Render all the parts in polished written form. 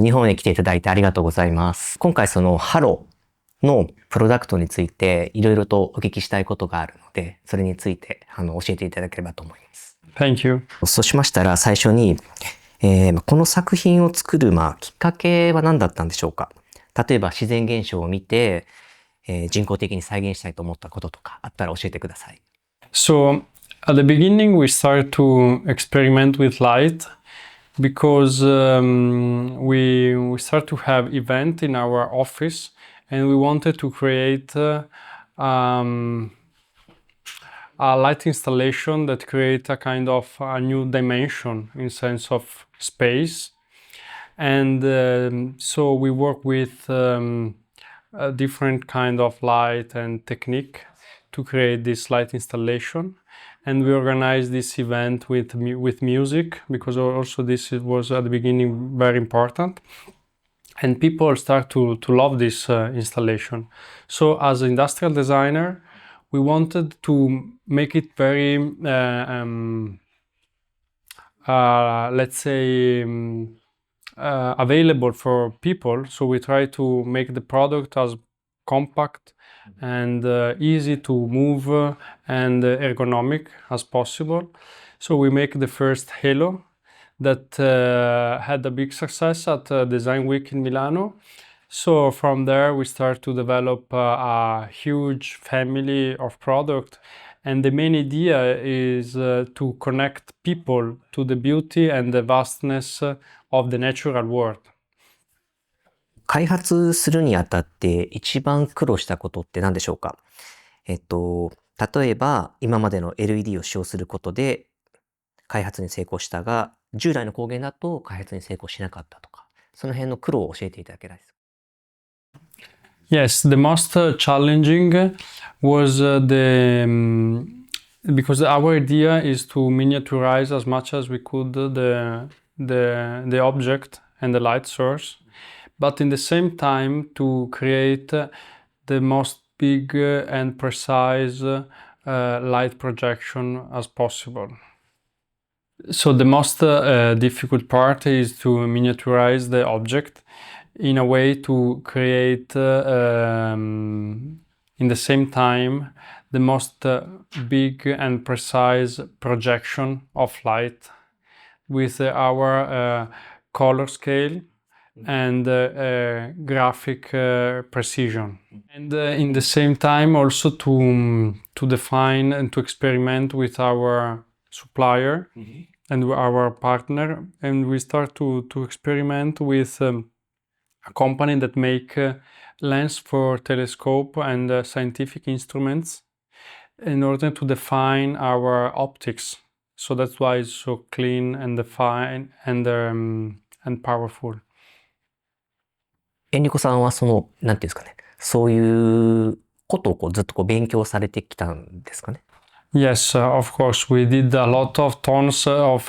日本へ来ていただいてありがとうございます。今回そのHALOのプロダクトについていろいろとお聞きしたいことがあるので、それについて教えていただければと思います。Thank you. そうしましたら最初に、この作品を作るきっかけは何だったんでしょうか。例えば自然現象を見て、人工的に再現したいと思ったこととかあったら教えてください。So at the beginning we started to experiment with light because we start to have event in our office and we wanted to create a light installation that create a kind of a new dimension in sense of space. And so we work with a different kind of light and technique to create this light installation. And we organized this event with music because also this was at the beginning very important. And people start to love this installation. So as an industrial designer, we wanted to make it very, let's say, available for people. So we try to make the product as compact and easy to move and ergonomic as possible. So we make the first HALO that had a big success at Design Week in Milano. So from there we start to develop a huge family of product. And the main idea is to connect people to the beauty and the vastness of the natural world. 開発するにあたって一番苦労したことって何でしょうか。例えば今までの LED を使用することで開発に成功したが、従来の光源だと開発に成功しなかったとか、その辺の苦労を教えていただけないですか。Yes, the most challenging was because our idea is to miniaturize as much as we could the object and the light source, but in the same time to create the most big and precise light projection as possible. So the most difficult part is to miniaturize the object in a way to create in the same time the most big and precise projection of light with our color scale and graphic precision. And in the same time also to define and to experiment with our supplier and our partner, and we start to experiment with a company that make lens for telescope and scientific instruments in order to define our optics. So that's why it's so clean and defined and powerful. エンリコさんはなんていうんですかね、そういうことをずっと勉強されてきたんですかね。Yes, of course. We did a lot of tons of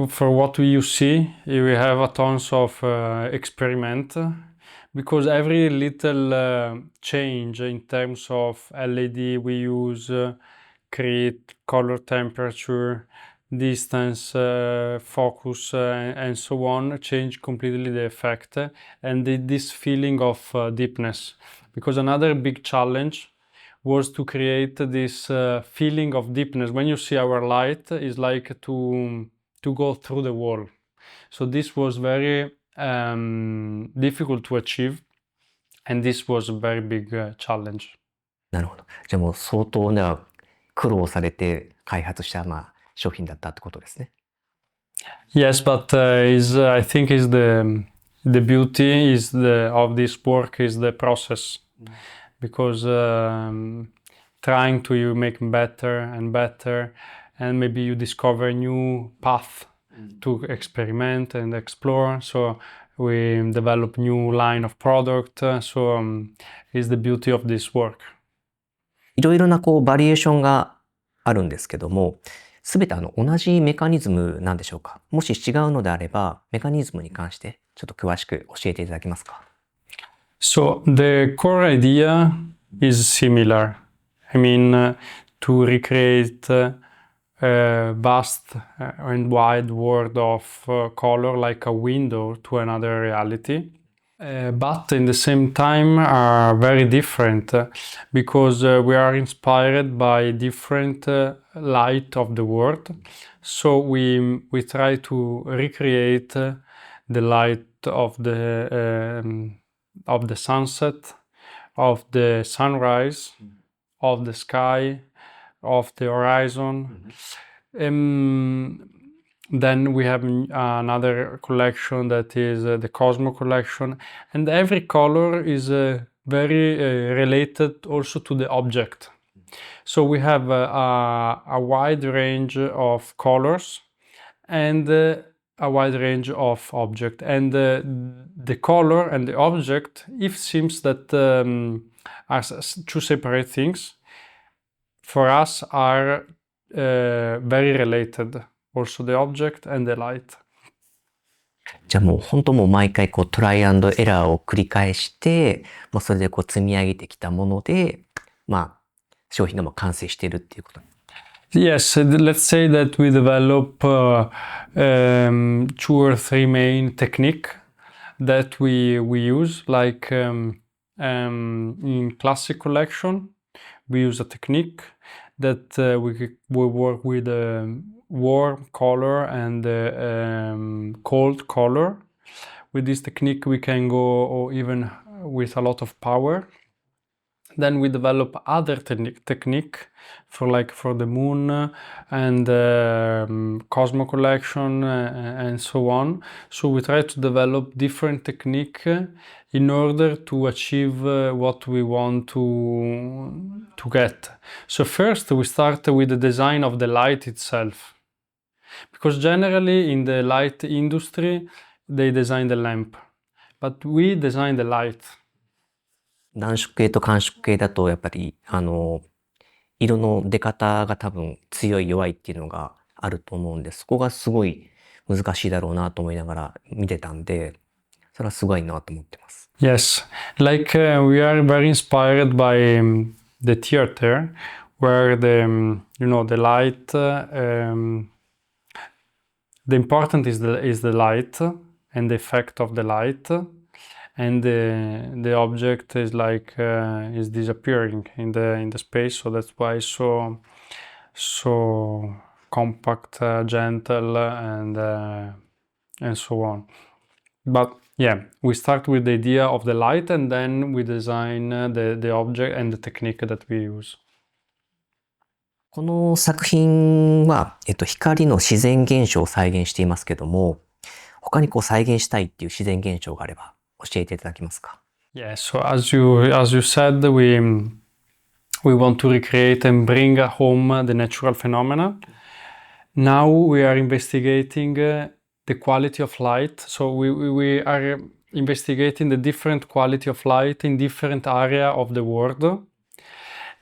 for what you see, we have a tons of experiment because every little change in terms of LED we use, create color, temperature, distance, focus, and so on, change completely the effect and this feeling of deepness. Because another big challenge was to create this feeling of deepness. When you see our light, it's like to go through the wall. So this was very difficult to achieve, and this was a very big challenge. なるほど。じゃあもう相当な苦労されて開発した商品だったってことですね。Yes, but I think is the beauty is of this work is the process, because trying to make better and better, and maybe you discover a new path to experiment and explore. So we develop new line of product. So is the beauty of this work. いろいろなバリエーションがあるんですけども、すべて同じメカニズムなんでしょうか？もし違うのであれば、メカニズムに関してちょっと詳しく教えていただけますか？ So the core idea is similar. I mean, to recreate a vast and wide world of color like a window to another reality. But in the same time are very different because we are inspired by different light of the world. So we try to recreate the light of the sunset, of the sunrise, of the sky, of the horizon. Then we have another collection that is the Cosmo collection, and every color is very related also to the object. So we have a wide range of colors and a wide range of object, and the color and the object, if seems that are two separate things, for us are very related. Also the object and the light. じゃあもう本当もう毎回トライアンドエラーを繰り返して、それで積み上げてきたもので、商品が完成しているっていうこと。Yes, let's say that we develop 2 or 3 main technique that we use, like in classic collection, we use a technique that we work with warm color and cold color. With this technique we can go even with a lot of power. Then we develop other technique for the moon and Cosmo collection and so on. So we try to develop different technique in order to achieve what we want to get. So first we start with the design of the light itself, because generally in the light industry they design the lamp, but we design the light. 暖色系と寒色系だとやっぱり色の出方が多分強い弱いっていうのがあると思うんで、そこがすごい難しいだろうなと思いながら見てたんで、それはすごいなと思ってます。Yes, like we are very inspired by the theater, where the light, the important is the light and the effect of the light, and the object is like is disappearing in the space. So that's why so compact, gentle, and so on. But yeah, we start with the idea of the light and then we design the object and the technique that we use. この作品は、光の自然現象を再現していますけども、他に再現したいっていう自然現象があれば教えていただけますか？ Yeah, so as you said, we want to recreate and bring home the natural phenomena. Now we are investigating the quality of light. So we are investigating the different quality of light in different area of the world.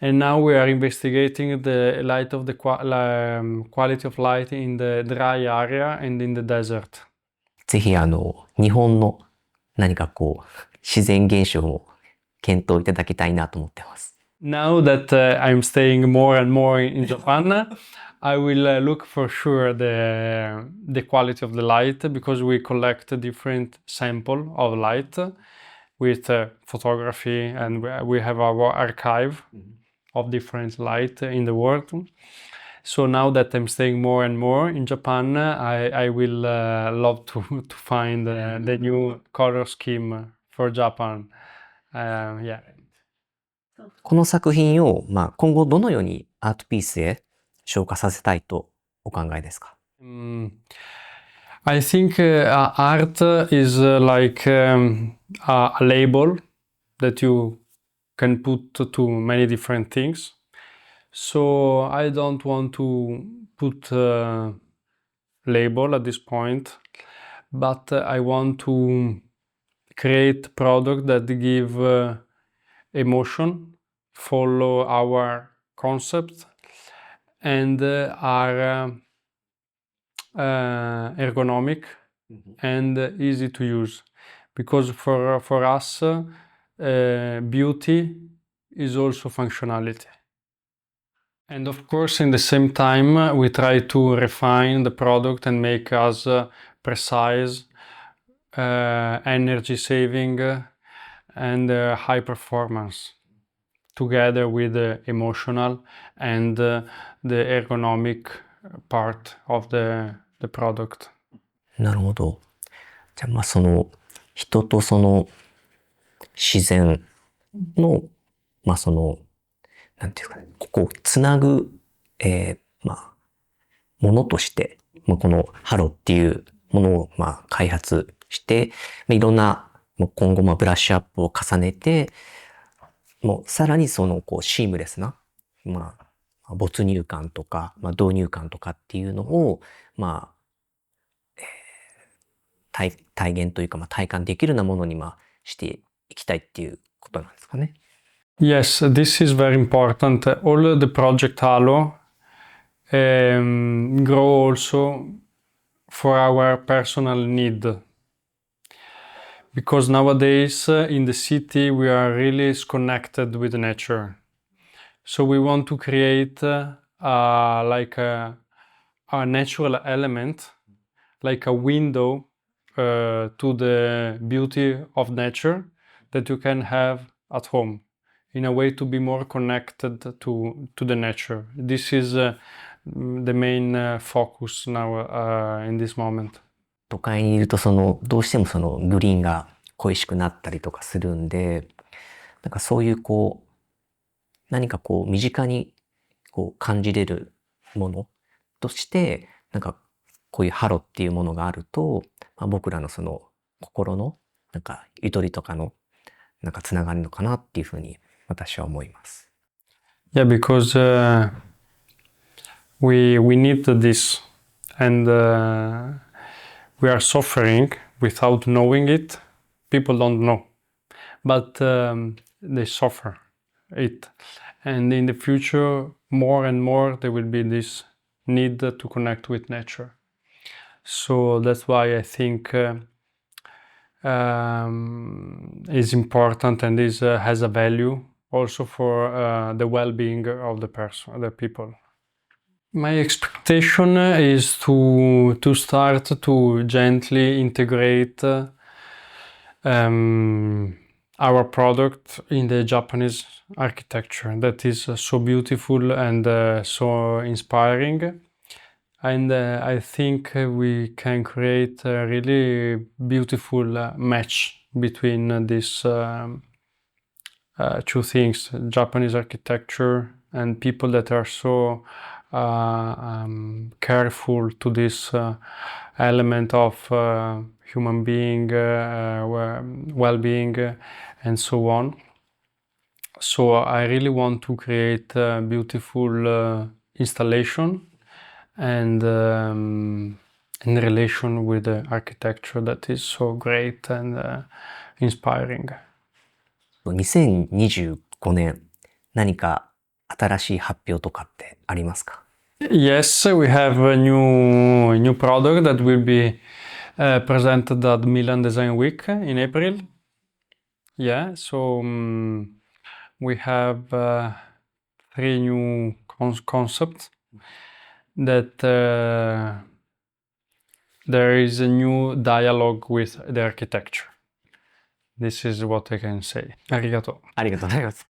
And now we are investigating the light of the quality of light in the dry area and in the desert. ぜひ日本の何か自然現象を検討いただきたいなと思ってます。Now that I'm staying more and more in Japan, I will look for sure the quality of the light, because we collect a different sample of light with photography, and we have our archive of different light in the world. So now that I'm staying more and more in Japan, I will love to find the new color scheme for Japan. Yeah. この作品を、今後どのようにアートピースへ昇華させたいとお考えですか？ I think art is like a label that you can put to many different things. So I don't want to put a label at this point, but I want to create product that give emotion, follow our concept, and are ergonomic and easy to use. Because for us, beauty is also functionality. And of course, in the same time, we try to refine the product and make us precise, energy saving, and high performance, together with the emotional and the ergonomic part of the product. なるほど。じゃあその人とその自然の、なんていうかね、ここをつなぐ、ものとして、このハロっていうものを開発して、いろんな今後ブラッシュアップを重ねて、もうさらにそのシームレスな、没入感とか、導入感とかっていうのを、体現というか、体感できるようなものにしていきたいっていうことなんですかね。Yes, this is very important. All the project HALO grow also for our personal need. Because nowadays in the city we are really disconnected with nature. So we want to create like a natural element, like a window to the beauty of nature that you can have at home, in a way to be more connected to the nature. This is the main focus now in this moment. 都会にいるとどうしてもグリーンが恋しくなったりとかするんで、なんかそういう何か身近に感じれるものとして、なんかこういうハロっていうものがあると、僕らの心のなんかゆとりとかのなんかつながるのかなっていうふうに私は思います。Yeah, because we need this, and we are suffering without knowing it. People don't know, but they suffer it, and in the future, more and more there will be this need to connect with nature. So that's why I think is important and has a value also for the well-being of the people. My expectation is to start to gently integrate our product in the Japanese architecture that is so beautiful and so inspiring. And I think we can create a really beautiful match between these two things: Japanese architecture and people that are so careful to this element of human being, well-being, and so on. So I really want to create a beautiful installation and in relation with the architecture that is so great and inspiring. 2025年、何か新しい発表とかってありますか？ Yes, we have a new product that will be presented at Milan Design Week in April. Yeah, so we have 3 new concepts that there is a new dialogue with the architecture. This is what I can say. ありがとう。ありがとうございます。